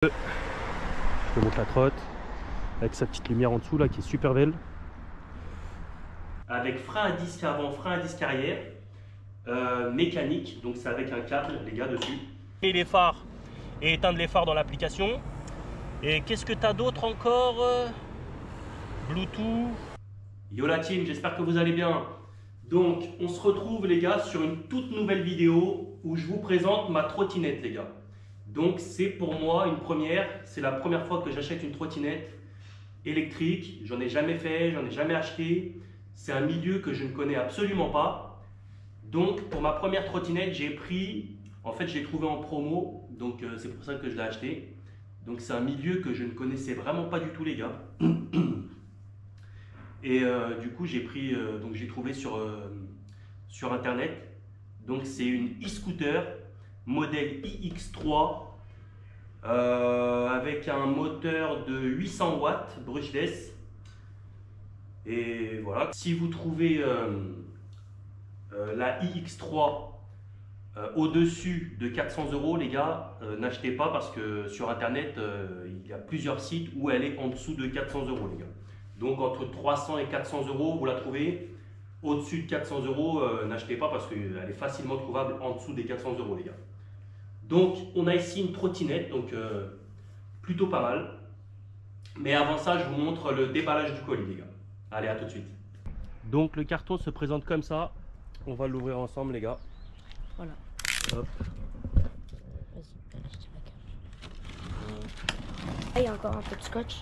Je te montre la trotte avec sa petite lumière en dessous là qui est super belle. Avec frein à disque avant, frein à disque arrière, mécanique, donc c'est avec un câble les gars dessus. Et les phares et éteindre les phares dans l'application. Et qu'est-ce que tu as d'autre encore? Bluetooth. Yo la team, j'espère que vous allez bien. Donc on se retrouve les gars sur une toute nouvelle vidéo où je vous présente ma trottinette les gars. Donc c'est pour moi une première, c'est la première fois que j'achète une trottinette électrique. J'en ai jamais fait, j'en ai jamais acheté. C'est un milieu que je ne connais absolument pas. Donc pour ma première trottinette, j'ai pris, en fait je l'ai trouvé en promo, donc c'est pour ça que je l'ai acheté. Donc c'est un milieu que je ne connaissais vraiment pas du tout les gars. Et du coup j'ai pris, donc j'ai trouvé sur internet. Donc c'est une e-scooter modèle iX3 avec un moteur de 800 watts brushless. Et voilà, si vous trouvez la iX3 au-dessus de 400 € les gars, n'achetez pas parce que sur internet il y a plusieurs sites où elle est en dessous de 400 € les gars. Donc entre 300 et 400 € vous la trouvez. Au-dessus de 400 €, n'achetez pas parce qu'elle est facilement trouvable en dessous des 400 € les gars. Donc on a ici une trottinette, donc plutôt pas mal. Mais avant ça, je vous montre le déballage du colis les gars. Allez, à tout de suite. Donc le carton se présente comme ça. On va l'ouvrir ensemble les gars. Voilà. Hop. Vas-y, je tire la carte. Ah, il y a encore un peu de scotch.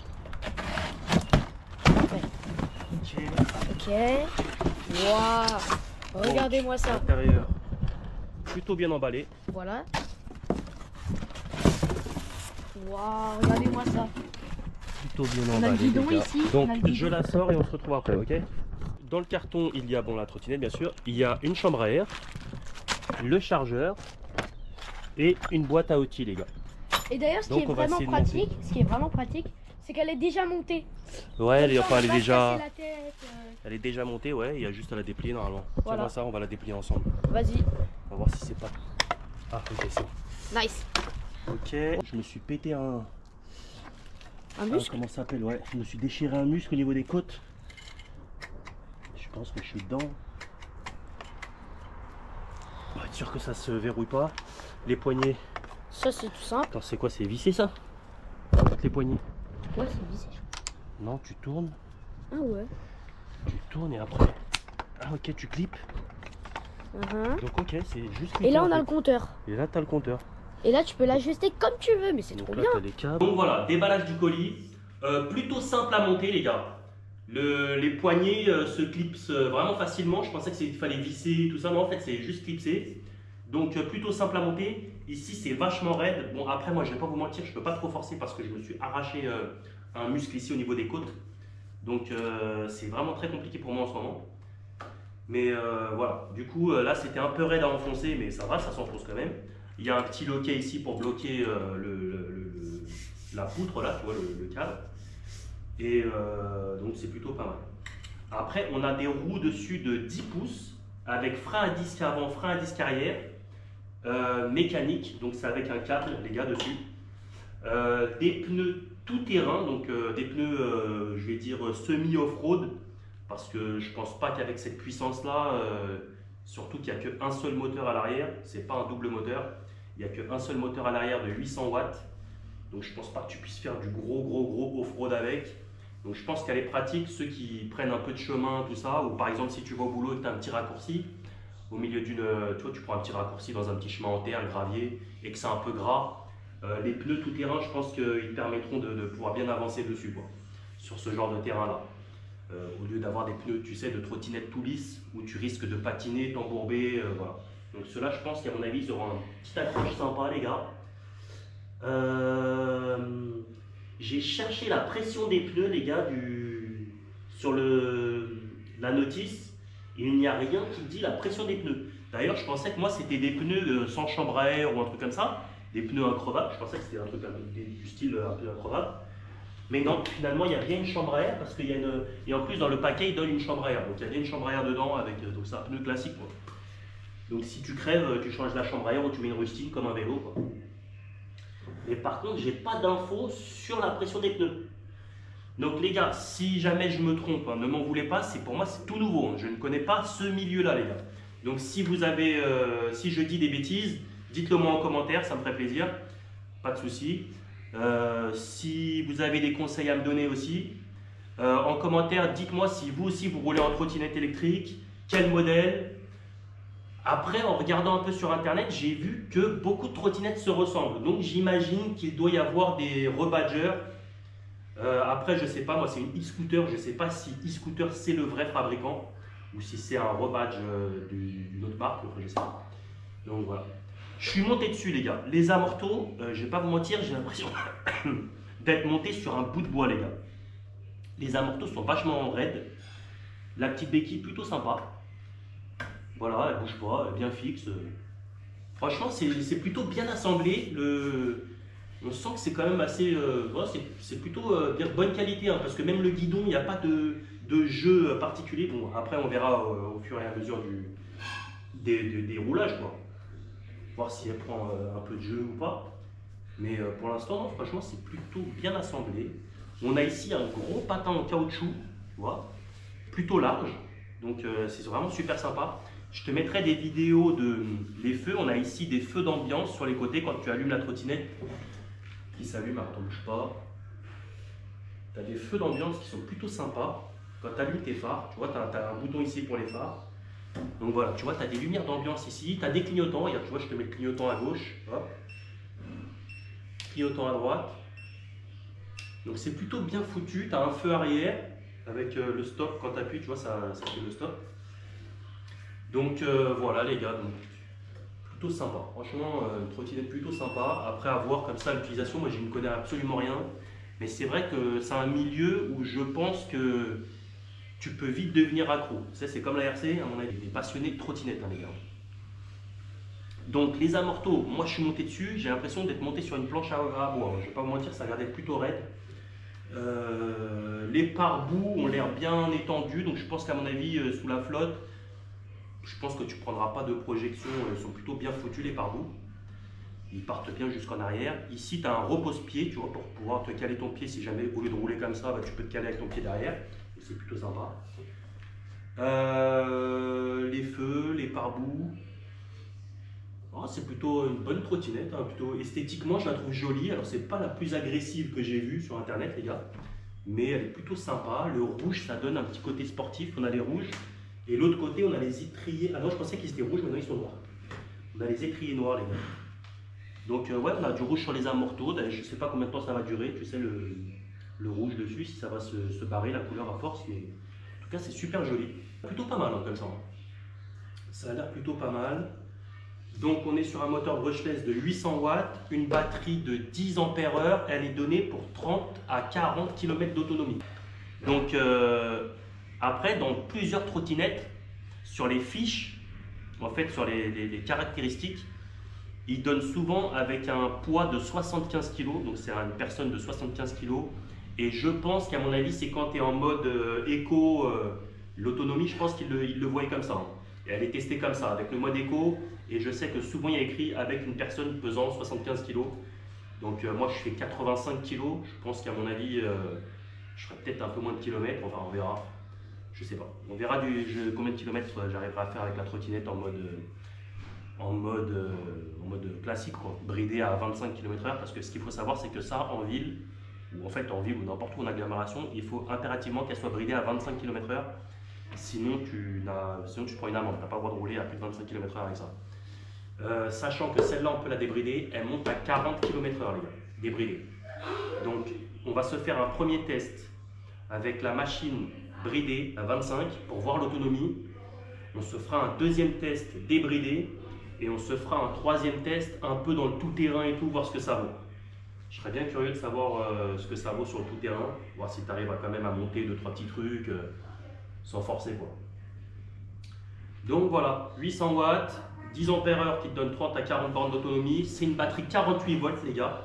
Ouais. Ok. Waouh. Regardez-moi ça. L'intérieur plutôt bien emballé. Voilà. Waouh, regardez-moi ça. Plutôt bien On a emballé. le guidon les gars. ici. Donc on a le guidon. je la sors et on se retrouve après, ok? Dans le carton, il y a la trottinette bien sûr. Il y a une chambre à air, le chargeur et une boîte à outils les gars. Et d'ailleurs, ce qui est vraiment pratique, c'est qu'elle est déjà montée. Ouais, elle est Comme ça, on va pas se déjà. casser la tête, Elle est déjà montée, ouais, il y a juste à la déplier normalement. Voilà. Tiens, ça, on va la déplier ensemble. Vas-y. On va voir si c'est pas. Ah, ok, c'est bon. Nice. Ok, je me suis pété un muscle. comment ça s'appelle? Ouais, je me suis déchiré un muscle au niveau des côtes. Je pense que je suis dedans. On va être sûr que ça se verrouille pas. Les poignets. Ça, c'est tout simple. Attends, c'est quoi? C'est vissé ça? Les poignets. Ouais, c'est vissé. Non, tu tournes. Ah ouais. Tu tournes et après. Ah, ok, tu clips. Donc, ok, c'est juste. Et là, on a le compteur. Et là, t'as le compteur. Et là, tu peux l'ajuster comme tu veux, mais c'est trop là, bien. t'as les câbles. Donc voilà, déballage du colis. Plutôt simple à monter, les gars. Les poignets se clipsent vraiment facilement. Je pensais qu'il fallait visser, tout ça. Non, en fait, c'est juste clipsé. Donc, plutôt simple à monter. Ici, c'est vachement raide. Bon, après, moi, je vais pas vous mentir, je peux pas trop forcer parce que je me suis arraché un muscle ici au niveau des côtes. Donc, c'est vraiment très compliqué pour moi en ce moment. Mais voilà, du coup, là, c'était un peu raide à enfoncer, mais ça va, ça s'enfonce quand même. Il y a un petit loquet ici pour bloquer la poutre, là, tu vois, le câble. Et donc, c'est plutôt pas mal. Après, on a des roues dessus de 10 pouces avec frein à disque avant, frein à disque arrière, mécanique, donc c'est avec un câble, les gars, dessus. Des pneus tout terrain, donc des pneus, je vais dire, semi-off-road, parce que je pense pas qu'avec cette puissance-là, surtout qu'il n'y a qu'un seul moteur à l'arrière, c'est pas un double moteur. Il n'y a qu'un seul moteur à l'arrière de 800 watts. Donc je pense pas que tu puisses faire du gros off-road avec. Donc je pense qu'elle est pratique, ceux qui prennent un peu de chemin, tout ça. Ou par exemple si tu vas au boulot et que tu as un petit raccourci, au milieu d'une... Tu vois, tu prends un petit raccourci dans un petit chemin en terre, gravier, et que c'est un peu gras. Les pneus tout terrain, je pense qu'ils permettront de pouvoir bien avancer dessus, quoi, sur ce genre de terrain-là. Au lieu d'avoir des pneus, tu sais, de trottinette tout lisse, où tu risques de patiner, t'embourber, voilà. Donc ceux-là, je pense qu'à mon avis, ils auront un petit accroche sympa, les gars. J'ai cherché la pression des pneus, les gars, sur la notice. Il n'y a rien qui dit la pression des pneus. D'ailleurs, je pensais que moi, c'était des pneus sans chambre à air ou un truc comme ça. Des pneus increvables. Je pensais que c'était un truc du style un peu increvable. Mais non, finalement, il n'y a bien une chambre à air parce qu'il y a une... Et en plus, dans le paquet, il donne une chambre à air. Donc, il y a bien une chambre à air dedans avec... Donc, c'est un pneu classique, quoi. Donc, si tu crèves, tu changes la chambre à air ou tu mets une rustine comme un vélo, quoi. Mais par contre, j'ai pas d'infos sur la pression des pneus. Donc les gars, si jamais je me trompe, hein, ne m'en voulez pas, pour moi c'est tout nouveau. Hein. Je ne connais pas ce milieu-là, les gars. Donc si vous avez, si je dis des bêtises, dites-le moi en commentaire, ça me ferait plaisir. Pas de souci. Si vous avez des conseils à me donner aussi, en commentaire, dites-moi si vous aussi vous roulez en trottinette électrique, quel modèle. Après, en regardant un peu sur internet, j'ai vu que beaucoup de trottinettes se ressemblent. Donc j'imagine qu'il doit y avoir des rebadgers. Après, je sais pas, moi c'est une e-scooter, je sais pas si e-scooter c'est le vrai fabricant ou si c'est un rebadge d'une autre marque, enfin, je sais pas. Donc voilà. Je suis monté dessus les gars. Les amortos, je vais pas vous mentir, j'ai l'impression d'être monté sur un bout de bois les gars. Les amortos sont vachement raides. La petite béquille plutôt sympa. Voilà, elle bouge pas, elle est bien fixe. Franchement, c'est plutôt bien assemblé. On sent que c'est quand même assez. C'est plutôt bien, bonne qualité, hein, parce que même le guidon, il n'y a pas de jeu particulier. Bon, après, on verra au fur et à mesure des roulages, quoi. Voir si elle prend un peu de jeu ou pas. Mais pour l'instant, non, franchement, c'est plutôt bien assemblé. On a ici un gros patin en caoutchouc, tu vois, plutôt large. Donc, c'est vraiment super sympa. Je te mettrai des vidéos de les feux. On a ici des feux d'ambiance sur les côtés quand tu allumes la trottinette. Qui s'allume, attends, bouge pas. Tu as des feux d'ambiance qui sont plutôt sympas. Quand tu allumes tes phares, tu vois, tu as un bouton ici pour les phares. Donc voilà, tu vois, tu as des lumières d'ambiance ici. Tu as des clignotants. Regarde, tu vois, je te mets le clignotant à gauche. Hop. Clignotant à droite. Donc c'est plutôt bien foutu. Tu as un feu arrière avec le stop. Quand tu appuies, tu vois, ça fait le stop. Donc voilà les gars. Donc, plutôt sympa, franchement une trottinette plutôt sympa. Après à voir comme ça l'utilisation, moi je ne connais absolument rien, mais c'est vrai que c'est un milieu où je pense que tu peux vite devenir accro. C'est comme la RC, à mon avis, des passionnés de trottinette hein, les gars. Donc les amortos, moi je suis monté dessus, j'ai l'impression d'être monté sur une planche à bois, je vais pas vous mentir, ça a l'air d'être plutôt raide. Les pare-boues ont l'air bien étendus, donc je pense qu'à mon avis sous la flotte, je pense que tu ne prendras pas de projection, ils sont plutôt bien foutus les pare-boues. Ils partent bien jusqu'en arrière. Ici, tu as un repose-pied, tu vois, pour pouvoir te caler ton pied si jamais, au lieu de rouler comme ça, bah, tu peux te caler avec ton pied derrière. C'est plutôt sympa. Les feux, les pare-boues. Oh, c'est plutôt une bonne trottinette, hein, plutôt esthétiquement, je la trouve jolie. Alors, c'est pas la plus agressive que j'ai vue sur internet, les gars, mais elle est plutôt sympa. Le rouge, ça donne un petit côté sportif. On a les rouges. Et l'autre côté, on a les étriers. Ah non, je pensais qu'ils étaient rouges, maintenant ils sont noirs. On a les étriers noirs, les gars. Donc, ouais, on a du rouge sur les amortos. Je ne sais pas combien de temps ça va durer, tu sais, le rouge dessus, si ça va se barrer la couleur à force. Mais en tout cas, c'est super joli. Plutôt pas mal, hein, comme ça. Ça a l'air plutôt pas mal. Donc, on est sur un moteur brushless de 800 watts, une batterie de 10 ampères-heure. Elle est donnée pour 30 à 40 km d'autonomie. Donc, après, dans plusieurs trottinettes, sur les fiches, en fait, sur les caractéristiques, ils donnent souvent avec un poids de 75 kg, donc c'est une personne de 75 kg. Et je pense qu'à mon avis, c'est quand tu es en mode éco, l'autonomie, je pense qu'ils le voient comme ça. Hein. Et elle est testée comme ça, avec le mode éco. Et je sais que souvent, il y a écrit avec une personne pesant 75 kg. Donc moi, je fais 85 kg. Je pense qu'à mon avis, je ferai peut-être un peu moins de kilomètres, enfin on verra. Je sais pas. On verra combien de kilomètres j'arriverai à faire avec la trottinette en mode classique, quoi. Bridé à 25 km/h. Parce que ce qu'il faut savoir, c'est que ça, en ville, ou en fait en ville ou n'importe où en agglomération, il faut impérativement qu'elle soit bridée à 25 km/h. Sinon, tu prends une amende. Tu n'as pas le droit de rouler à plus de 25 km/h avec ça. Sachant que celle-là, on peut la débrider, elle monte à 40 km/h, les gars. Débridée. Donc, on va se faire un premier test avec la machine bridé à 25 pour voir l'autonomie. On se fera un deuxième test débridé et on se fera un troisième test un peu dans le tout-terrain et tout, voir ce que ça vaut. Je serais bien curieux de savoir ce que ça vaut sur le tout-terrain, voir si tu arrives quand même à monter 2-3 petits trucs sans forcer, quoi. Donc voilà, 800 watts, 10 ampères-heure qui te donne 30 à 40 bornes d'autonomie. C'est une batterie 48 volts, les gars.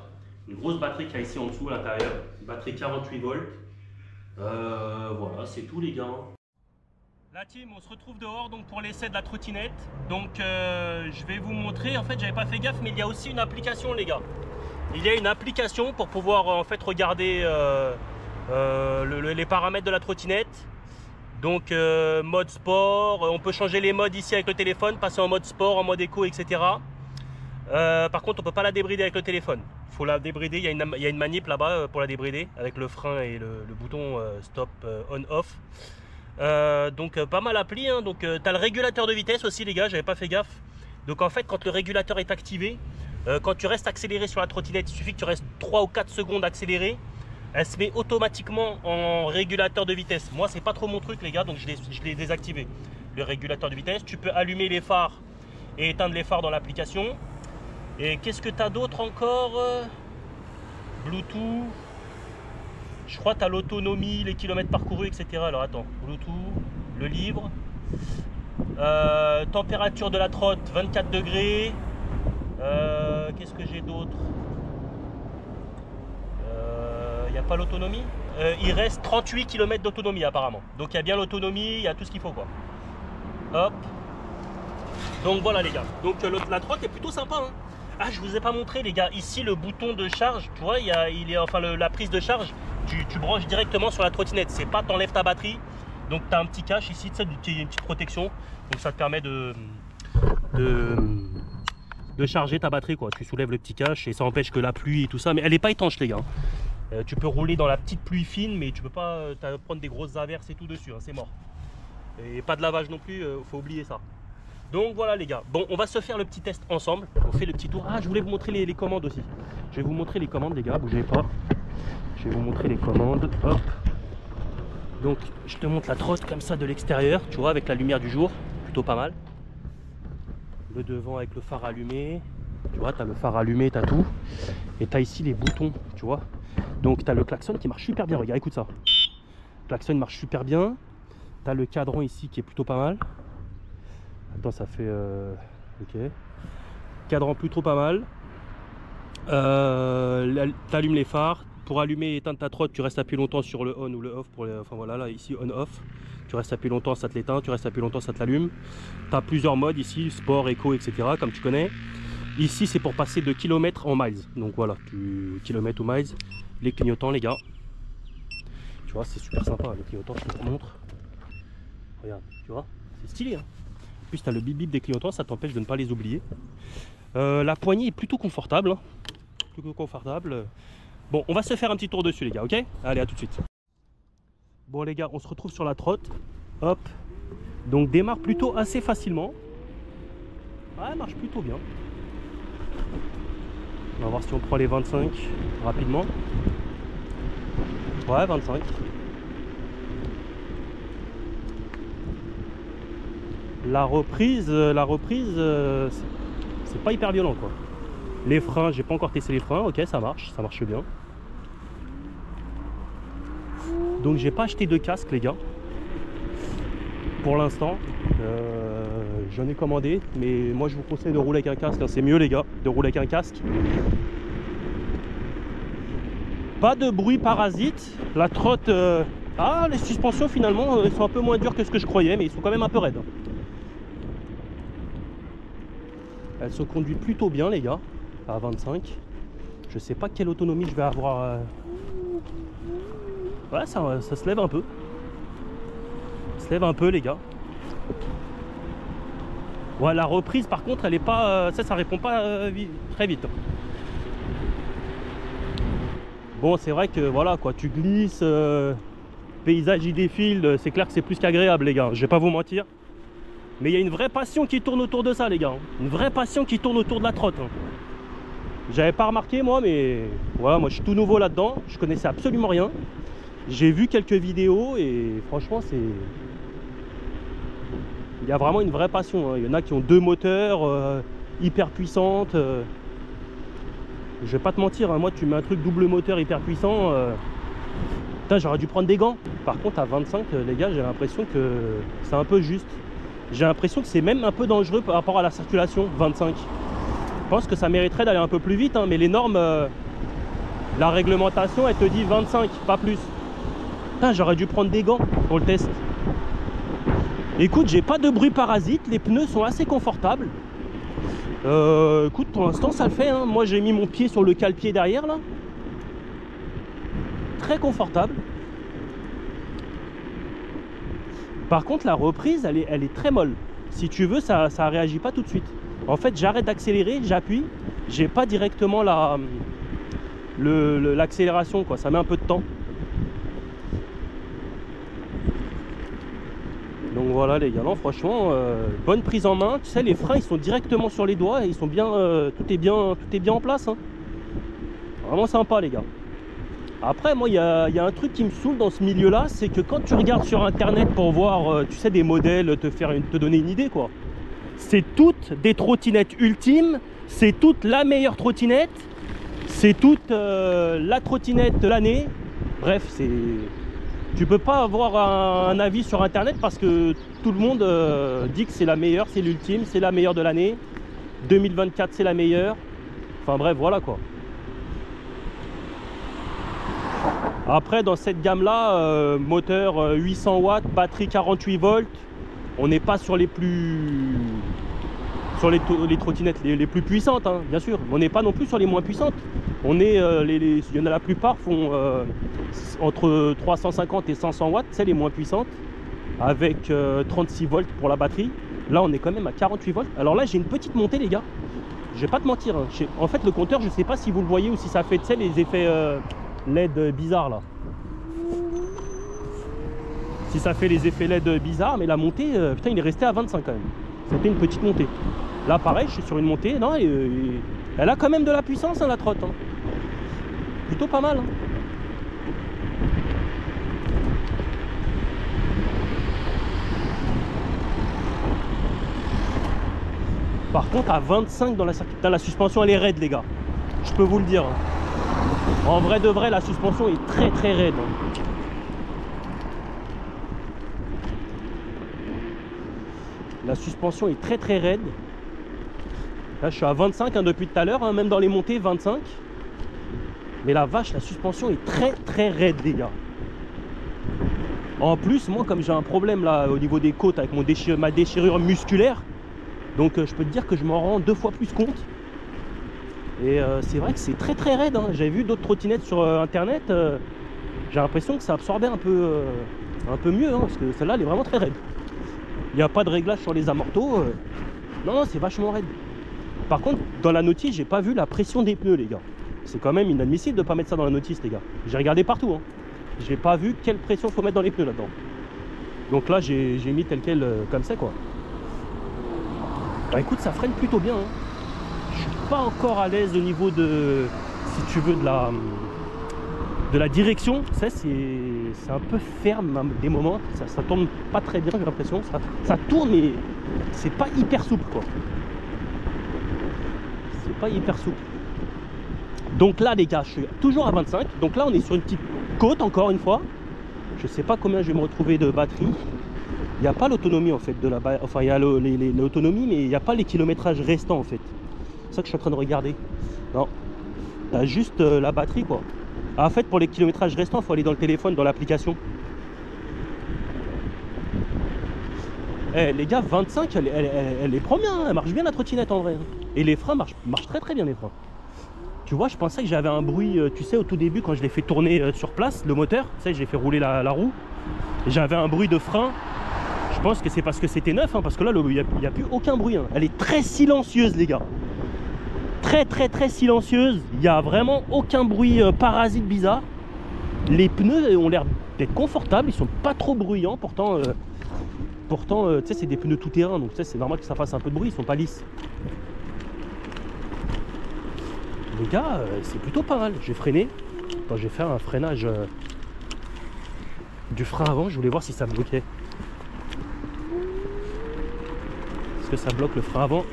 Une grosse batterie qu'il y a ici en dessous à l'intérieur. Une batterie 48 volts. Voilà, c'est tout les gars. La team, on se retrouve dehors donc pour l'essai de la trottinette. Donc je vais vous montrer, en fait j'avais pas fait gaffe, mais il y a aussi une application les gars. il y a une application pour pouvoir en fait regarder les paramètres de la trottinette. Donc mode sport, on peut changer les modes ici avec le téléphone, passer en mode sport, en mode éco, etc. Par contre, on peut pas la débrider avec le téléphone. Il faut la débrider, il y a une manip là-bas pour la débrider avec le frein et le bouton stop on-off. Donc pas mal appli, hein. Donc tu as le régulateur de vitesse aussi les gars, j'avais pas fait gaffe. Donc en fait quand le régulateur est activé, quand tu restes accéléré sur la trottinette, il suffit que tu restes 3 ou 4 secondes accéléré, elle se met automatiquement en régulateur de vitesse. Moi c'est pas trop mon truc les gars, donc je l'ai désactivé. Le régulateur de vitesse, tu peux allumer les phares et éteindre les phares dans l'application. Et qu'est-ce que tu as d'autre encore? Bluetooth. Je crois que tu as l'autonomie, les kilomètres parcourus, etc. Alors attends, Bluetooth, le livre. Température de la trotte, 24 degrés. Qu'est-ce que j'ai d'autre? Il n'y a pas l'autonomie. Il reste 38 km d'autonomie apparemment. Donc il y a bien l'autonomie, il y a tout ce qu'il faut quoi. Hop. Donc voilà les gars. Donc la trotte est plutôt sympa. Hein. Ah, je vous ai pas montré les gars. Ici le bouton de charge, tu vois, la prise de charge. Tu branches directement sur la trottinette, c'est pas t'enlèves ta batterie. Donc tu as un petit cache ici, il y a une petite protection. Donc ça te permet de charger ta batterie quoi. Tu soulèves le petit cache et ça empêche que la pluie et tout ça. Mais elle n'est pas étanche les gars. Tu peux rouler dans la petite pluie fine, mais tu peux pas prendre des grosses averses et tout dessus, hein, c'est mort. Et pas de lavage non plus, faut oublier ça. Donc voilà les gars, bon on va se faire le petit test ensemble, on fait le petit tour. Ah je voulais vous montrer les commandes aussi. Je vais vous montrer les commandes les gars, bougez pas. Je vais vous montrer les commandes, hop. Donc je te montre la trotte comme ça de l'extérieur, tu vois, avec la lumière du jour, plutôt pas mal. Le devant avec le phare allumé, tu vois, tu as le phare allumé, tu as tout. Et tu as ici les boutons, tu vois. Donc tu as le klaxon qui marche super bien, regarde, écoute ça. Le klaxon marche super bien. Tu as le cadran ici qui est plutôt pas mal. Attends, ça fait... ok. Cadran plutôt pas mal. Tu allumes les phares. Pour allumer et éteindre ta trotte, tu restes appuyé longtemps sur le on ou le off. Enfin voilà, là ici on-off. Tu restes appuyé longtemps, ça te l'éteint. Tu restes appuyé longtemps, ça te l'allume. Tu as plusieurs modes ici, sport, éco, etc. Comme tu connais. Ici, c'est pour passer de kilomètres en miles. Donc voilà, kilomètres ou miles. Les clignotants, les gars. Tu vois, c'est super sympa. Les clignotants, je te montre. Regarde, tu vois, c'est stylé. Hein. En plus, tu as le bip bip des clignotants, ça t'empêche de ne pas les oublier. La poignée est plutôt confortable. Hein. Plutôt confortable. Bon, on va se faire un petit tour dessus, les gars, ok? Allez, à tout de suite. Bon, les gars, on se retrouve sur la trotte. Hop. Donc, démarre plutôt assez facilement. Ouais, elle marche plutôt bien. On va voir si on prend les 25 rapidement. Ouais, 25. La reprise, c'est pas hyper violent, quoi. Les freins, j'ai pas encore testé les freins. Ok, ça marche bien. Donc j'ai pas acheté de casque les gars. Pour l'instant, j'en ai commandé, mais moi je vous conseille de rouler avec un casque. C'est mieux les gars, de rouler avec un casque. Pas de bruit parasite. La trotte, ah les suspensions finalement, elles sont un peu moins dures que ce que je croyais, mais ils sont quand même un peu raides. Elle se conduit plutôt bien les gars, à 25. Je sais pas quelle autonomie je vais avoir. Ouais, ça se lève un peu. Ça se lève un peu les gars. Ouais, la reprise par contre elle est pas. Ça répond pas très vite. Bon c'est vrai que voilà quoi, tu glisses, paysage il défile, c'est clair que c'est plus qu'agréable les gars, je vais pas vous mentir. Mais il y a une vraie passion qui tourne autour de ça les gars. Une vraie passion qui tourne autour de la trotte. J'avais pas remarqué moi, mais voilà, moi je suis tout nouveau là-dedans, je connaissais absolument rien. J'ai vu quelques vidéos et franchement c'est... Il y a vraiment une vraie passion, hein. Il y en a qui ont 2 moteurs hyper puissantes. Je vais pas te mentir, hein. Moi tu mets un truc double moteur hyper puissant, putain j'aurais dû prendre des gants. Par contre à 25 les gars, j'ai l'impression que c'est un peu juste. J'ai l'impression que c'est même un peu dangereux par rapport à la circulation, 25. Je pense que ça mériterait d'aller un peu plus vite, hein, mais les normes, la réglementation, elle te dit 25, pas plus. Putain, j'aurais dû prendre des gants pour le test. Écoute, j'ai pas de bruit parasite, les pneus sont assez confortables. Écoute, pour l'instant ça le fait, hein. Moi j'ai mis mon pied sur le cale-pied derrière là. Très confortable. Par contre la reprise elle est très molle. Si tu veux ça réagit pas tout de suite. En fait j'arrête d'accélérer, j'appuie, j'ai pas directement l'accélération quoi, ça met un peu de temps. Donc voilà les gars, non franchement bonne prise en main, tu sais les freins ils sont directement sur les doigts et ils sont bien, tout est bien en place hein. Vraiment sympa les gars. Après moi il y a un truc qui me saoule dans ce milieu là, c'est que quand tu regardes sur internet pour voir tu sais des modèles, te donner une idée quoi, c'est toutes des trottinettes ultimes, c'est toute la meilleure trottinette, c'est toute la trottinette de l'année. Bref, tu peux pas avoir un avis sur internet parce que tout le monde dit que c'est la meilleure, c'est l'ultime, c'est la meilleure de l'année, 2024 c'est la meilleure, enfin bref voilà quoi. Après dans cette gamme là, moteur 800 watts, batterie 48 volts, on n'est pas sur les trottinettes les plus puissantes hein, bien sûr, on n'est pas non plus sur les moins puissantes. On est, il y en a la plupart font entre 350 et 500 watts, c'est les moins puissantes, avec 36 volts pour la batterie. Là on est quand même à 48 volts. Alors là j'ai une petite montée les gars, je vais pas te mentir hein. En fait le compteur je sais pas si vous le voyez ou si ça fait tu sais, les effets LED bizarres là. Si ça fait les effets LED bizarres, mais la montée, putain il est resté à 25 quand même. C'était une petite montée. Là pareil je suis sur une montée, non, elle a quand même de la puissance hein, la trotte hein. Plutôt pas mal hein. Par contre à 25 dans la suspension elle est raide les gars, je peux vous le dire hein. En vrai de vrai la suspension est très très raide hein. La suspension est très très raide. Là je suis à 25 hein, depuis tout à l'heure hein, même dans les montées 25. Mais la vache la suspension est très très raide les gars. En plus moi comme j'ai un problème là au niveau des côtes avec ma déchirure musculaire, donc je peux te dire que je m'en rends 2 fois plus compte. Et c'est vrai que c'est très très raide hein. J'avais vu d'autres trottinettes sur internet, j'ai l'impression que ça absorbait un peu mieux hein, parce que celle-là elle est vraiment très raide. Il n'y a pas de réglage sur les amortos, non c'est vachement raide. Par contre dans la notice j'ai pas vu la pression des pneus les gars. C'est quand même inadmissible de ne pas mettre ça dans la notice les gars. J'ai regardé partout hein. J'ai pas vu quelle pression faut mettre dans les pneus là-dedans. Donc là j'ai mis tel quel comme ça quoi. Bah écoute ça freine plutôt bien hein. Je suis pas encore à l'aise au niveau de, si tu veux, de la direction. Ça c'est un peu ferme à des moments, ça tourne pas très bien j'ai l'impression. Ça tourne mais c'est pas hyper souple quoi. C'est pas hyper souple. Donc là les gars je suis toujours à 25. Donc là on est sur une petite côte encore une fois. Je sais pas combien je vais me retrouver de batterie. Il n'y a pas l'autonomie en fait de la batterie. Enfin il y a l'autonomie mais il n'y a pas les kilométrages restants en fait. C'est ça que je suis en train de regarder. Non. T'as juste la batterie quoi. En fait pour les kilométrages restants il faut aller dans le téléphone, dans l'application. Les gars 25 elle les prend bien, elle marche bien la trottinette en vrai. Et les freins marchent très très bien les freins. Tu vois je pensais que j'avais un bruit, tu sais au tout début quand je l'ai fait tourner sur place, le moteur, tu sais j'ai fait rouler la roue. J'avais un bruit de frein. Je pense que c'est parce que c'était neuf hein, parce que là il n'y a plus aucun bruit hein. Elle est très silencieuse les gars. Très très très silencieuse. Il n'y a vraiment aucun bruit parasite bizarre. Les pneus ont l'air d'être confortables, ils sont pas trop bruyants pourtant. Tu sais c'est des pneus tout terrain donc tu sais c'est normal que ça fasse un peu de bruit, ils sont pas lisses. Les gars c'est plutôt pas mal. J'ai freiné. Attends, je vais faire un freinage du frein avant, je voulais voir si ça bloquait. Est-ce que ça bloque le frein avant?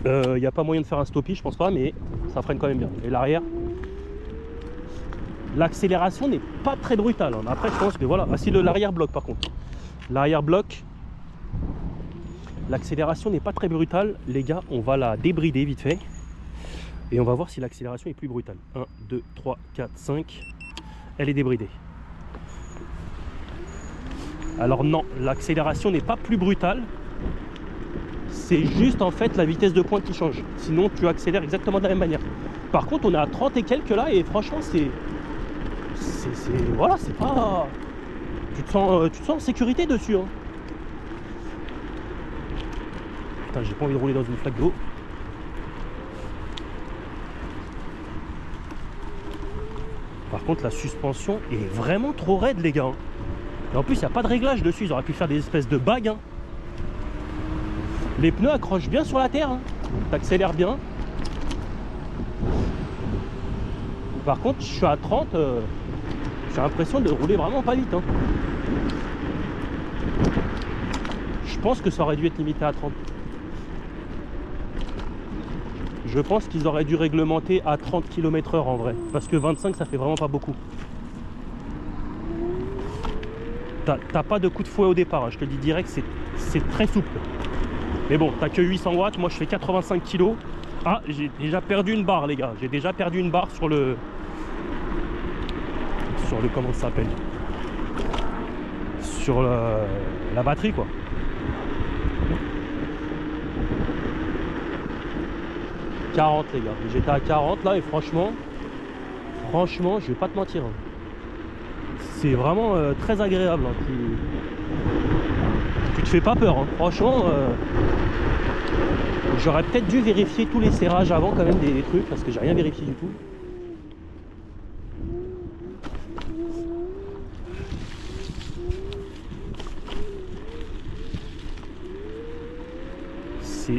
Il n'y a pas moyen de faire un stoppie je pense pas, mais ça freine quand même bien. Et l'arrière, l'accélération n'est pas très brutale hein. Après je pense que voilà, ah, si l'arrière bloque par contre, l'arrière bloque, l'accélération n'est pas très brutale les gars. On va la débrider vite fait et on va voir si l'accélération est plus brutale. 1 2 3 4 5, elle est débridée. Alors non, l'accélération n'est pas plus brutale, C'est juste en fait la vitesse de pointe qui change. Sinon tu accélères exactement de la même manière. Par contre on est à 30 et quelques là et franchement voilà, c'est pas... Tu te sens en sécurité dessus hein. Putain, j'ai pas envie de rouler dans une flaque d'eau. Par contre la suspension est vraiment trop raide les gars. Et en plus il n'y a pas de réglage dessus, ils auraient pu faire des espèces de bagues hein. Les pneus accrochent bien sur la terre hein. T'accélères bien. Par contre je suis à 30, j'ai l'impression de rouler vraiment pas vite hein. Je pense que ça aurait dû être limité à 30. Je pense qu'ils auraient dû réglementer à 30 km/h en vrai. Parce que 25 ça fait vraiment pas beaucoup. T'as pas de coup de fouet au départ, hein. Je te dis direct, c'est très souple. Mais bon, t'as que 800 watts, moi je fais 85 kg. Ah, j'ai déjà perdu une barre les gars. J'ai déjà perdu une barre sur le... comment ça s'appelle, sur la batterie quoi. « 40 les gars, j'étais à 40 là et franchement, je vais pas te mentir hein. C'est vraiment très agréable hein. Tu te fais pas peur hein. Franchement j'aurais peut-être dû vérifier tous les serrages avant quand même des trucs parce que j'ai rien vérifié du tout.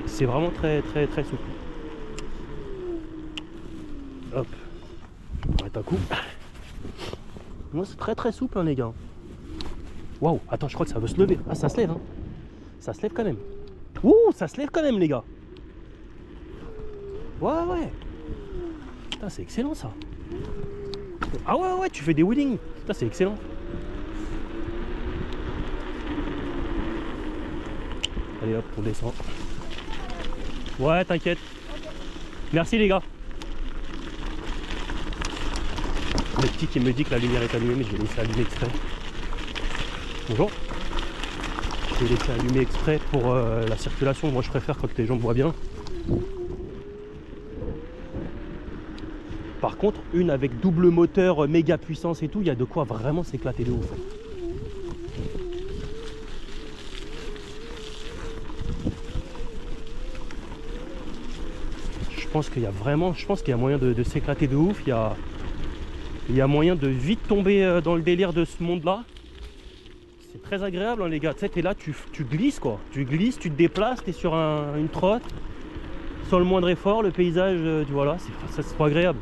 C'est vraiment très souple. Hop, on arrête un coup. Moi c'est très souple hein, les gars. Waouh, attends, je crois que ça veut se lever. Ah, ça se lève hein. Ça se lève quand même. Ouh, ça se lève quand même les gars. Ouais. Putain, c'est excellent ça. Ah ouais, tu fais des wheelings. Putain, c'est excellent. Allez hop, on descend. Ouais, t'inquiète. Merci les gars. Le petit qui me dit que la lumière est allumée, mais je vais laisser allumer exprès. Bonjour. Je vais laisser allumer exprès pour la circulation. Moi je préfère quand les gens me voient bien. Par contre, une avec double moteur, méga puissance et tout, il y a de quoi vraiment s'éclater de ouf. Je pense qu'il y a vraiment, moyen de s'éclater de ouf. Il y a moyen de vite tomber dans le délire de ce monde-là. C'est très agréable hein, les gars. Tu sais, t'es là, tu glisses quoi. Tu glisses, tu te déplaces, t'es sur une trotte. Sans le moindre effort, le paysage, voilà, c'est trop agréable.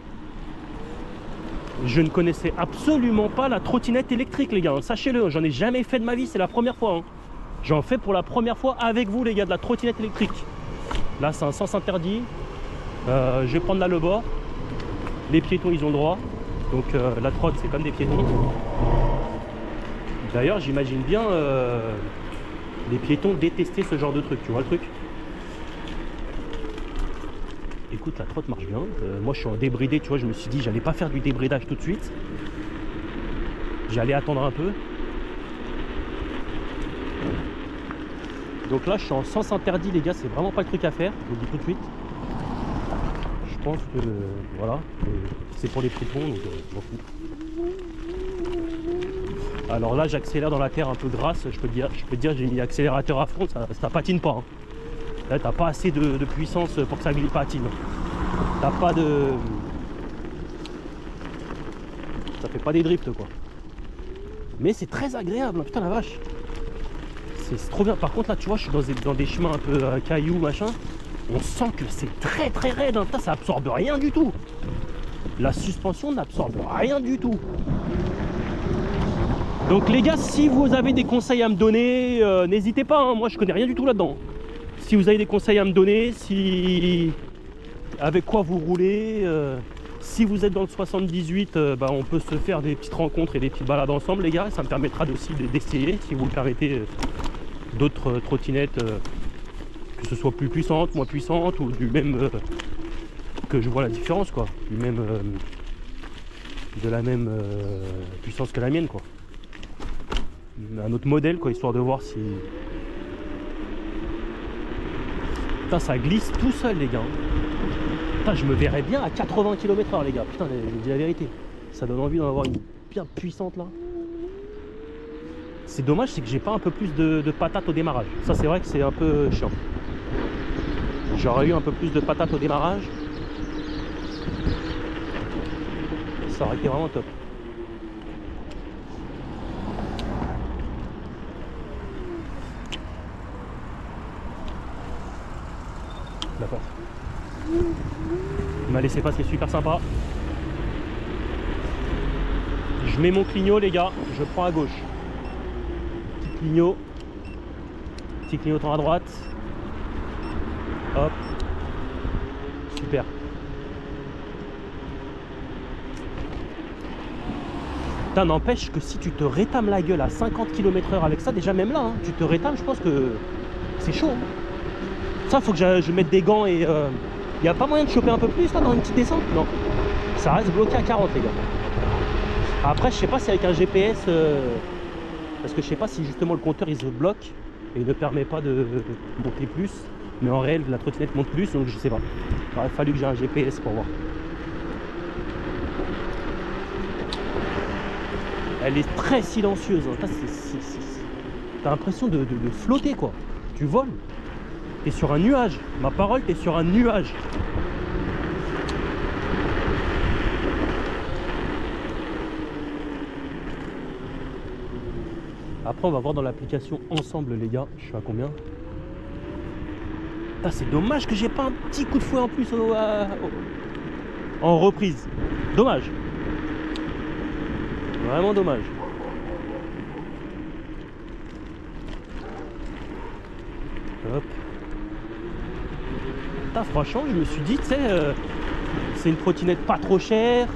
Je ne connaissais absolument pas la trottinette électrique les gars. Sachez-le, j'en ai jamais fait de ma vie, c'est la première fois. Hein. J'en fais pour la première fois avec vous les gars, de la trottinette électrique. Là c'est un sens interdit. Je vais prendre là le bord. Les piétons ils ont le droit. Donc la trotte c'est comme des piétons. D'ailleurs j'imagine bien les piétons détester ce genre de truc, tu vois le truc. Écoute, la trotte marche bien. Moi je suis en débridé, tu vois, je me suis dit j'allais pas faire du débridage tout de suite. J'allais attendre un peu. Donc là je suis en sens interdit les gars, c'est vraiment pas le truc à faire, je vous le dis tout de suite. Je pense que voilà, c'est pour les piétons, donc je m'en fous. Alors là j'accélère dans la terre un peu grasse, je peux te dire j'ai mis l'accélérateur à fond, ça patine pas. Hein. Là t'as pas assez de puissance pour que ça patine. T'as pas de... Ça fait pas des drifts quoi. Mais c'est très agréable, hein. Putain la vache. C'est trop bien. Par contre là tu vois je suis dans des chemins un peu cailloux machin. On sent que c'est très raide, hein. Putain, ça absorbe rien du tout. La suspension n'absorbe rien du tout. Donc les gars, si vous avez des conseils à me donner, n'hésitez pas, hein. Moi je connais rien du tout là-dedans. Si vous avez des conseils à me donner, avec quoi vous roulez, si vous êtes dans le 78, on peut se faire des petites rencontres et des petites balades ensemble les gars. Ça me permettra aussi d'essayer, si vous le permettez, d'autres trottinettes, que ce soit plus puissante, moins puissante, ou du même, que je vois la différence quoi, du même, de la même puissance que la mienne quoi. Un autre modèle quoi, histoire de voir si Putain, ça glisse tout seul, les gars. Putain, je me verrais bien à 80 km/h, les gars. Putain, je vous dis la vérité. Ça donne envie d'en avoir une bien puissante là. C'est dommage, c'est que j'ai pas un peu plus de patates au démarrage. Ça, c'est vrai que c'est un peu chiant. J'aurais eu un peu plus de patates au démarrage. Ça aurait été vraiment top. La porte. Il m'a laissé passer, super sympa. Je mets mon clignot, les gars, je prends à gauche. Petit clignotant à droite. Hop. Super. Putain, n'empêche que si tu te rétames la gueule à 50 km/h avec ça, déjà même là, hein, tu te rétames, je pense que c'est chaud. Hein. Ça, faut que je mette des gants et... y a pas moyen de choper un peu plus là dans une petite descente? Non. Ça reste bloqué à 40, les gars. Après, je sais pas si avec un GPS... parce que je sais pas si justement le compteur il se bloque et il ne permet pas de monter plus. Mais en réel, la trottinette monte plus, donc je sais pas. Il aurait fallu que j'ai un GPS pour voir. Elle est très silencieuse. Hein. T'as l'impression de flotter, quoi. Tu voles. T'es sur un nuage. Ma parole, t'es sur un nuage. Après, on va voir dans l'application ensemble, les gars. Je suis à combien? C'est dommage que j'ai pas un petit coup de fouet en plus en reprise. Dommage. Vraiment dommage. Hop. Franchement, je me suis dit, tu sais, c'est une trottinette pas trop chère.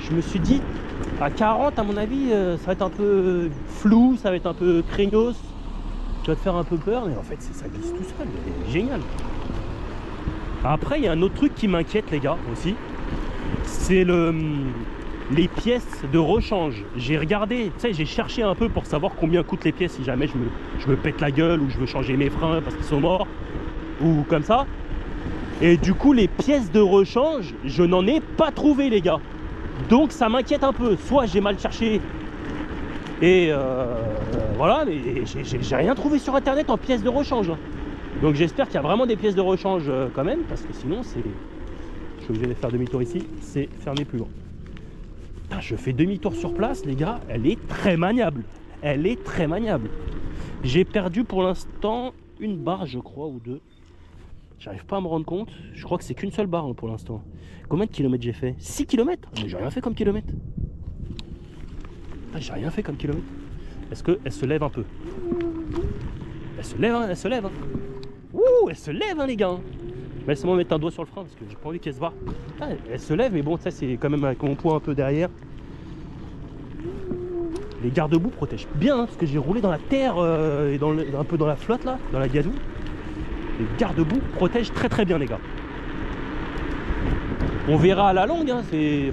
Je me suis dit, à 40, à mon avis, ça va être un peu flou, ça va être un peu craignos. Tu vas te faire un peu peur, mais en fait, ça glisse tout seul. C'est génial. Après, il y a un autre truc qui m'inquiète, les gars, aussi. C'est les pièces de rechange. J'ai regardé, tu sais, j'ai cherché un peu pour savoir combien coûtent les pièces si jamais je me pète la gueule ou je veux changer mes freins parce qu'ils sont morts ou comme ça. Et du coup, les pièces de rechange, je n'en ai pas trouvé, les gars. Donc, ça m'inquiète un peu. Soit j'ai mal cherché et voilà, mais j'ai rien trouvé sur internet en pièces de rechange. Donc j'espère qu'il y a vraiment des pièces de rechange quand même, parce que sinon c'est... Je suis obligé de faire demi-tour ici, c'est fermé plus loin. Putain, je fais demi-tour sur place, les gars, elle est très maniable. Elle est très maniable. J'ai perdu pour l'instant une barre, je crois, ou deux. J'arrive pas à me rendre compte. Je crois que c'est qu'une seule barre hein, pour l'instant. Combien de kilomètres j'ai fait? 6 km? Mais j'ai rien fait comme kilomètre. J'ai rien fait comme kilomètre. Est-ce qu'elle se lève un peu? Elle se lève, hein, elle se lève. Hein. Ouh, elle se lève, hein, les gars. Laisse-moi mettre un doigt sur le frein parce que j'ai pas envie qu'elle se barre. Ah, elle se lève, mais bon, ça c'est quand même avec mon poids un peu derrière. Les garde-boue protègent bien, hein, parce que j'ai roulé dans la terre et un peu dans la flotte là, dans la gadoue. Les garde-boue protègent très très bien, les gars. On verra à la longue, hein,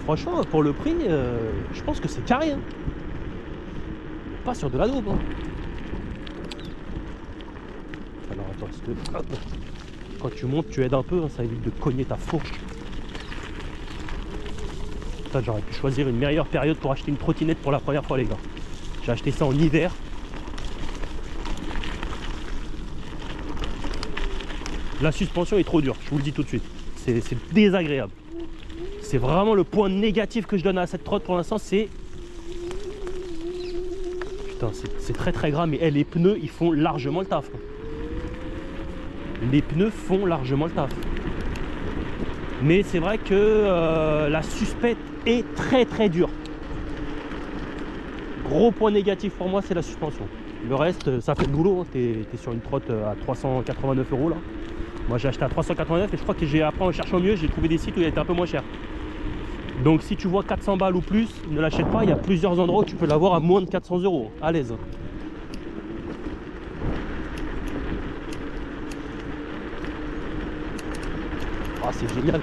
franchement, pour le prix, je pense que c'est carré. Hein. Pas sur de la daube. Hein. Alors attends, quand tu montes, tu aides un peu, hein, ça évite de cogner ta fourche. J'aurais pu choisir une meilleure période pour acheter une trottinette pour la première fois, les gars. J'ai acheté ça en hiver. La suspension est trop dure, je vous le dis tout de suite. C'est désagréable. C'est vraiment le point négatif que je donne à cette trotte pour l'instant, c'est... Putain, c'est très très gras, mais les pneus, ils font largement le taf. Les pneus font largement le taf. Mais c'est vrai que la suspette est très très dure. Gros point négatif pour moi, c'est la suspension. Le reste, ça fait le boulot. Hein. T'es sur une trotte à 389 € là. Moi j'ai acheté à 389 et je crois que après en cherchant mieux, j'ai trouvé des sites où il était un peu moins cher. Donc si tu vois 400 balles ou plus, ne l'achète pas. Il y a plusieurs endroits où tu peux l'avoir à moins de 400 €. À l'aise. Ah, c'est génial.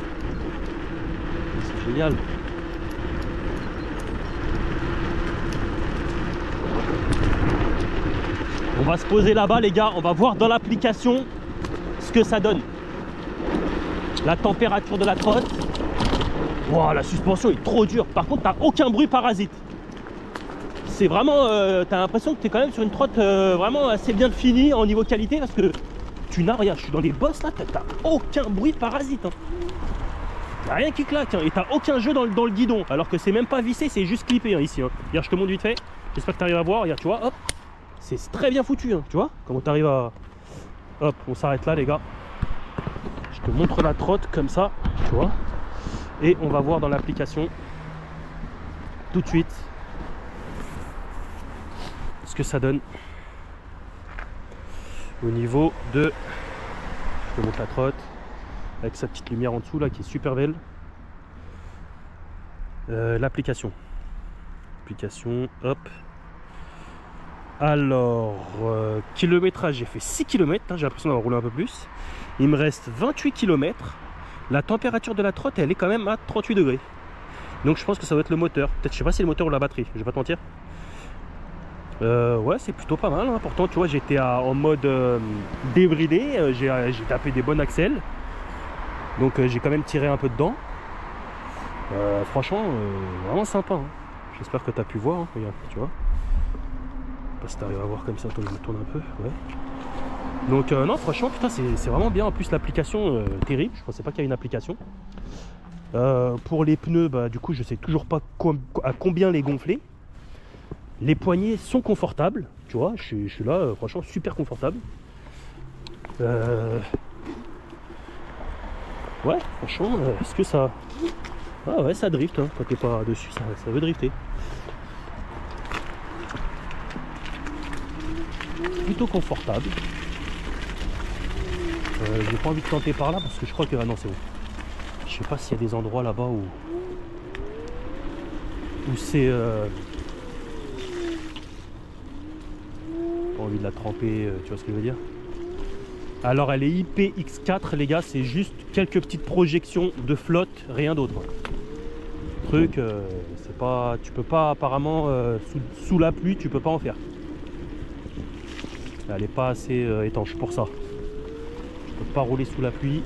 C'est génial. On va se poser là-bas, les gars. On va voir dans l'application ce que ça donne. la température de la trotte. Wow, la suspension est trop dure. Par contre, t'as aucun bruit parasite. C'est vraiment, t'as l'impression que t'es quand même sur une trotte vraiment assez bien finie en niveau qualité parce que tu n'as rien. Je suis dans les bosses là, t'as aucun bruit parasite. Hein. T'as rien qui claque hein, et t'as aucun jeu dans le guidon. Alors que c'est même pas vissé, c'est juste clippé hein, ici. Hein. Regarde, je te montre vite fait. J'espère que t'arrives à voir. Regarde, tu vois, hop, c'est très bien foutu. Hein, tu vois, comment t'arrives à. Hop, on s'arrête là, les gars. Je te montre la trotte comme ça, tu vois. Et on va voir dans l'application tout de suite ce que ça donne au niveau de, je te montre la trotte avec sa petite lumière en dessous là qui est super belle. L'application, hop. Alors kilométrage, j'ai fait 6 km hein, j'ai l'impression d'avoir roulé un peu plus. Il me reste 28 km. La température de la trotte elle est quand même à 38 degrés, donc je pense que ça doit être le moteur. Peut-être, je sais pas si c'est le moteur ou la batterie, je vais pas te mentir. Ouais, c'est plutôt pas mal hein. Pourtant tu vois, j'étais en mode débridé, j'ai tapé des bonnes axelles, donc j'ai quand même tiré un peu dedans. Franchement vraiment sympa hein. J'espère que tu as pu voir hein. Regarde, tu vois, je sais pas si tu arrives à voir comme ça. Attends, je me tourne un peu, ouais. Donc non, franchement putain, c'est vraiment bien. En plus l'application terrible, je pensais pas qu'il y avait une application. Pour les pneus, bah du coup je sais toujours pas à combien les gonfler. Les poignées sont confortables, tu vois, je suis là, franchement super confortable. Ouais, franchement, est-ce que ça... Ah ouais, ça drift, hein. Quand t'es pas dessus, ça veut drifter. Plutôt confortable. J'ai pas envie de tenter par là parce que je crois que... Ah non, c'est bon. Je sais pas s'il y a des endroits là-bas où c'est... Pas envie de la tremper, tu vois ce que je veux dire. Alors elle est IPX4 les gars, c'est juste quelques petites projections de flotte, rien d'autre. Truc, c'est pas, tu peux pas apparemment sous la pluie, tu peux pas en faire. Elle est pas assez étanche pour ça. Je peux pas rouler sous la pluie.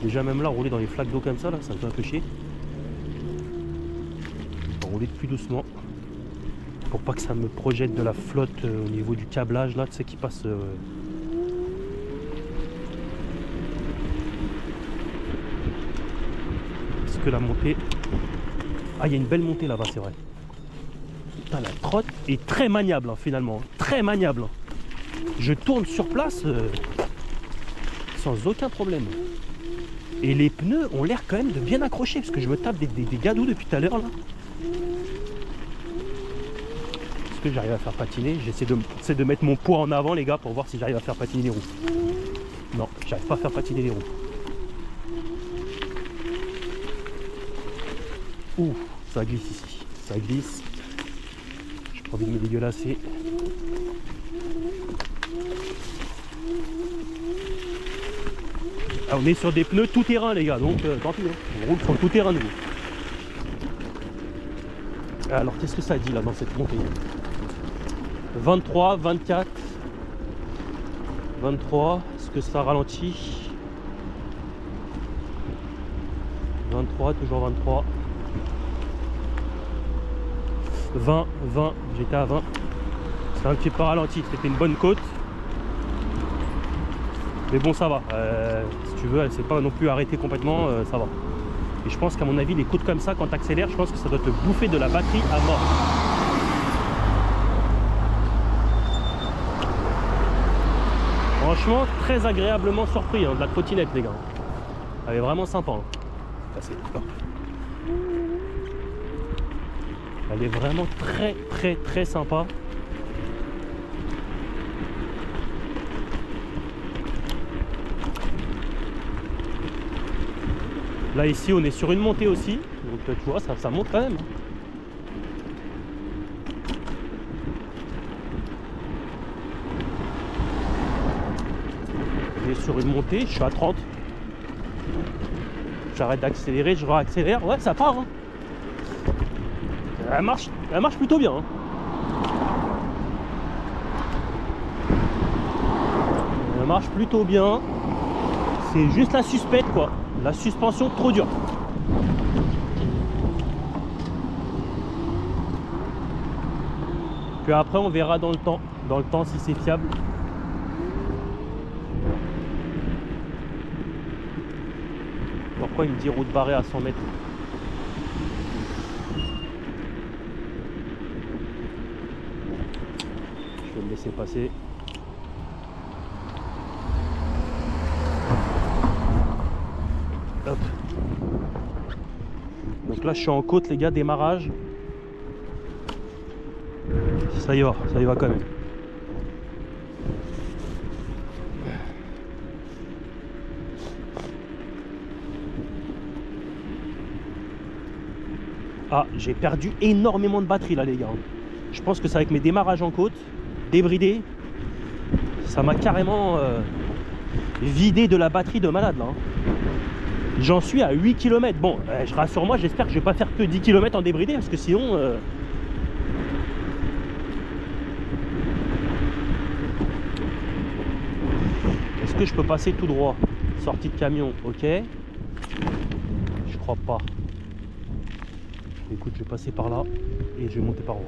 Déjà même là, rouler dans les flaques d'eau comme ça, là, ça me fait un peu chier. Je vais rouler plus doucement. Pour pas que ça me projette de la flotte au niveau du câblage là, tu sais, qui passe. Est-ce que la montée. Ah, il y a une belle montée là-bas, c'est vrai. Putain, la trotte est très maniable hein, finalement. Très maniable. Je tourne sur place sans aucun problème. Et les pneus ont l'air quand même de bien accrocher parce que je me tape des gadous depuis tout à l'heure là. Que j'arrive à faire patiner, j'essaie de mettre mon poids en avant les gars pour voir si j'arrive à faire patiner les roues. Non, j'arrive pas à faire patiner les roues. Ouh, ça glisse ici, ça glisse. J'ai pas envie de me dégueulasser. Ah, on est sur des pneus tout terrain les gars, donc tant pis, hein. On roule sur le tout terrain de nous. Alors qu'est-ce que ça dit là dans cette montée? 23, 24, 23, est-ce que ça ralentit? 23, toujours 23. 20, 20, j'étais à 20. C'est un petit peu ralenti, c'était une bonne côte. Mais bon, ça va. Si tu veux, elle s'est pas non plus arrêtée complètement, ça va. Et je pense qu'à mon avis, les côtes comme ça, quand tu accélères, je pense que ça doit te bouffer de la batterie à mort. Franchement, très agréablement surpris hein, de la trottinette, les gars. Elle est vraiment sympa. Hein. Elle est vraiment très sympa. Là, ici, on est sur une montée aussi. Donc, tu vois, ça monte quand même. Sur une montée, je suis à 30. J'arrête d'accélérer, je réaccélère. Ouais, ça part. Hein. Elle marche plutôt bien. Hein. Elle marche plutôt bien. C'est juste la suspecte quoi. La suspension trop dure. Puis après on verra dans le temps si c'est fiable. Pourquoi il me dit route barrée à 100 mètres? Je vais le laisser passer. Hop. Donc là je suis en côte les gars, démarrage. Ça y va quand même. Ah, j'ai perdu énormément de batterie là les gars. Je pense que c'est avec mes démarrages en côte, débridés, ça m'a carrément vidé de la batterie de malade là. J'en suis à 8 km. Bon, rassure-moi, j'espère que je vais pas faire que 10 km en débridé parce que sinon... Est-ce que je peux passer tout droit? Sortie de camion, ok. Je crois pas. Écoute, je vais passer par là et je vais monter par haut.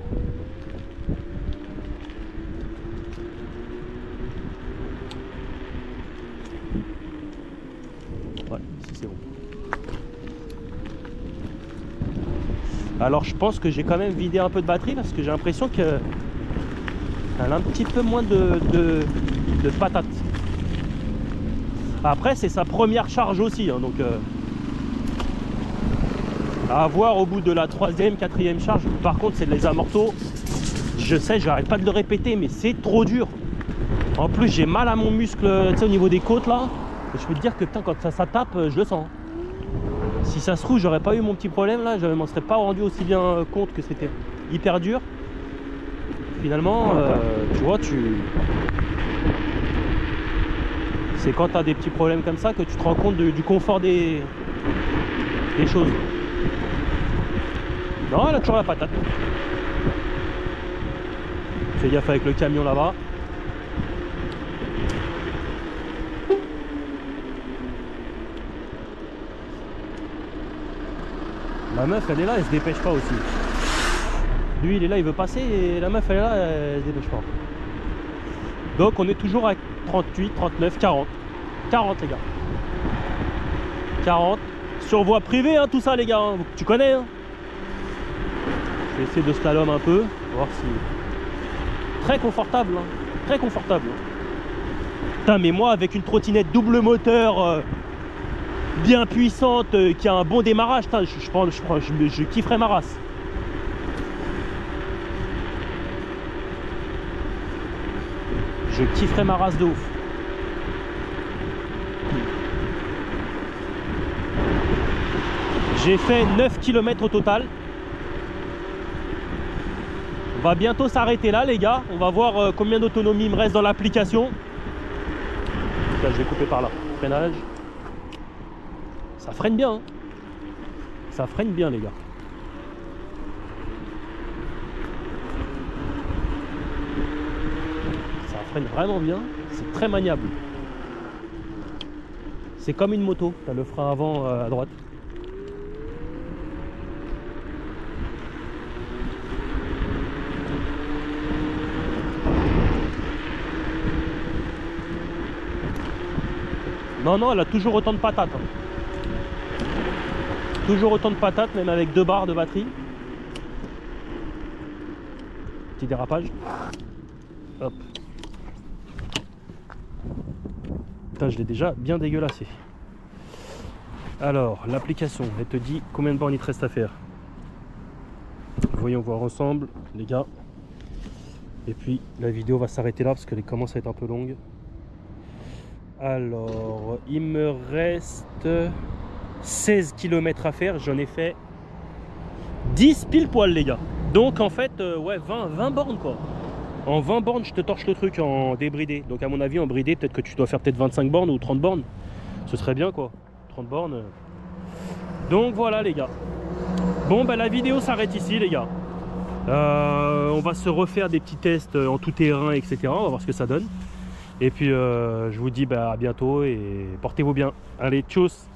Ouais, ici c'est bon. Alors je pense que j'ai quand même vidé un peu de batterie parce que j'ai l'impression qu'elle a un petit peu moins de patates. Après c'est sa première charge aussi, hein, donc à voir au bout de la 3e, 4e charge. Par contre c'est les amortos, je sais, j'arrête pas de le répéter, mais c'est trop dur. En plus j'ai mal à mon muscle, tu sais, au niveau des côtes là. Et je peux te dire que putain, quand ça tape, je le sens. Si ça se trouve, j'aurais pas eu mon petit problème là, je m'en serais pas rendu aussi bien compte que c'était hyper dur. Finalement, tu vois, c'est quand tu as des petits problèmes comme ça que tu te rends compte du confort des choses. Non, elle a toujours la patate. Fais gaffe avec le camion là-bas. La meuf, elle est là, elle se dépêche pas aussi. Lui, il est là, il veut passer et la meuf, elle est là, elle se dépêche pas. Donc, on est toujours à 38, 39, 40. 40, les gars. 40. Sur voie privée, hein, tout ça, les gars. Hein. Tu connais, hein. Je vais essayer de slalom un peu. Voir si... Très confortable, hein. Très confortable. Putain, mais moi, avec une trottinette double moteur... bien puissante, qui a un bon démarrage, je kifferais ma race. Je kifferais ma race de ouf. J'ai fait 9 km au total. On va bientôt s'arrêter là les gars. On va voir combien d'autonomie il me reste dans l'application. Là je vais couper par là. Freinage. Ça freine bien, hein. Ça freine bien les gars. Ça freine vraiment bien, c'est très maniable. C'est comme une moto, tu as le frein avant à droite. Non, non, elle a toujours autant de patates. Hein. Toujours autant de patates, même avec 2 barres de batterie. Petit dérapage. Hop. Putain, je l'ai déjà bien dégueulassé. Alors, l'application, elle te dit combien de bornes il te reste à faire. Voyons voir ensemble, les gars. Et puis, la vidéo va s'arrêter là parce qu'elle commence à être un peu longue. Alors, il me reste 16 km à faire. J'en ai fait 10 pile poil, les gars. Donc, en fait, ouais, 20 bornes, quoi. En 20 bornes, je te torche le truc en débridé. Donc, à mon avis, en bridé, peut-être que tu dois faire peut-être 25 bornes ou 30 bornes. Ce serait bien, quoi. 30 bornes. Donc, voilà, les gars. Bon, bah, la vidéo s'arrête ici, les gars. On va se refaire des petits tests en tout terrain, etc. On va voir ce que ça donne. Et puis, je vous dis bah, à bientôt et portez-vous bien. Allez, tchuss!